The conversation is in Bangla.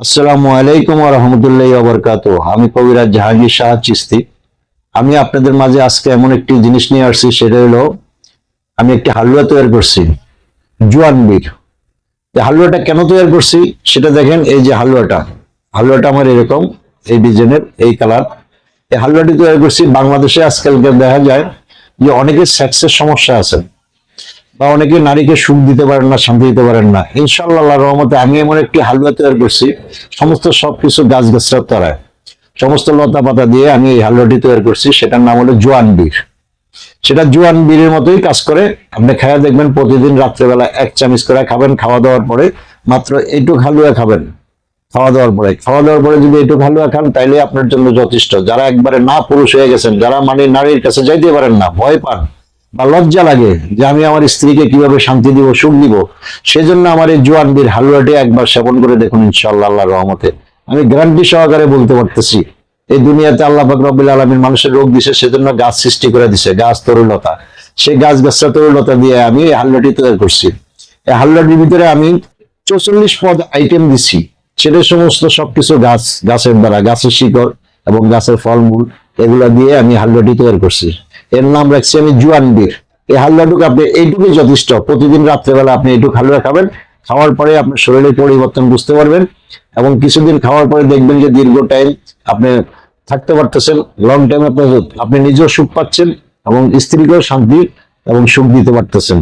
আসসালামু আলাইকুম ওয়া রাহমাতুল্লাহি ওয়া বারাকাতুহু। আমি কবিরাজ জাহাঙ্গীর শাহ চিশতি। আমি আপনাদের মাঝে আজকে এমন একটি জিনিস নিয়ে আসছি, সেটা হলো আমি একটি হালুয়া তৈরি করছি, জোয়ান-বীর। এই হালুয়াটা কেন তৈরি করছি সেটা দেখেন। এই যে হালুয়াটা আমার এরকম, এই ডিজাইনের, এই কালার। এই হালুয়াটি তৈরি করছি। বাংলাদেশে আজকালকে দেখা যায় যে অনেকের সেক্সের সমস্যা আছে, বা অনেকে নারীকে সুখ দিতে পারেন না, শান্তি দিতে পারেন না। ইনশাআল্লাহ আল্লাহর রহমতে আমি এমন একটি হালুয়া তৈরি করছি, সমস্ত সবকিছু গাছগাছরা তলায়, সমস্ত লতা পাতা দিয়ে আমি এই হালুয়াটি তৈরি করছি। সেটার নাম হলো জোয়ান-বীর। সেটা জোয়ান-বীরের মতোই কাজ করে। আপনি খায়া দেখবেন, প্রতিদিন রাত্রেবেলা 1 চামচ করে খাবেন। খাওয়া দাওয়ার পরে মাত্র এইটুক হালুয়া খাবেন। খাওয়া দাওয়ার পরে যদি এইটুক হালুয়া খান, তাইলে আপনার জন্য যথেষ্ট। যারা একবারে না পুরুষ হয়ে গেছেন, যারা মানে নারীর কাছে যাইতে পারেন না, ভয় পান বা লজ্জা লাগে যে আমি আমার স্ত্রীকে কিভাবে শান্তি দিব, সুখ দিব, সেজন্য আমার এই জোয়ান-বীর হালুয়াটি একবার সেবন করে দেখুন। ইনশাআল্লাহ আল্লাহর রহমতে আমি গ্যারান্টি সহকারে বলতে পারতেছি, এই দুনিয়াতে আল্লাহ পাক রব্বুল আলামিন মানুষের রোগ দিছে, সেজন্য গাছ সৃষ্টি করে দিছে, গাছ তরুলতা। সেই গাছ গাছরা তরুলতা দিয়ে আমি এই হালুয়াটি তৈরি করছি। এই হালুয়াটির ভিতরে আমি 44 পদ আইটেম দিছি। সেটা সমস্ত সবকিছু গাছের দ্বারা, গাছের শিকড় এবং গাছের ফলমূল, এগুলা দিয়ে আমি হালুয়াটি তৈরি করছি। এর নাম রাখছি আমি জোয়ান-বীর। এই হালুয়াটুকু আপনি এইটুকুই যথেষ্ট। প্রতিদিন রাত্রেবেলা আপনি এইটুকু হালুয়া খাবেন। খাওয়ার পরে আপনার শরীরের পরিবর্তন বুঝতে পারবেন, এবং কিছুদিন খাওয়ার পরে দেখবেন যে দীর্ঘ টাইম আপনি থাকতে পারতেছেন, লং টাইম আপনি নিজেও সুখ পাচ্ছেন এবং স্ত্রীকেও শান্তি এবং সুখ দিতে পারতেছেন।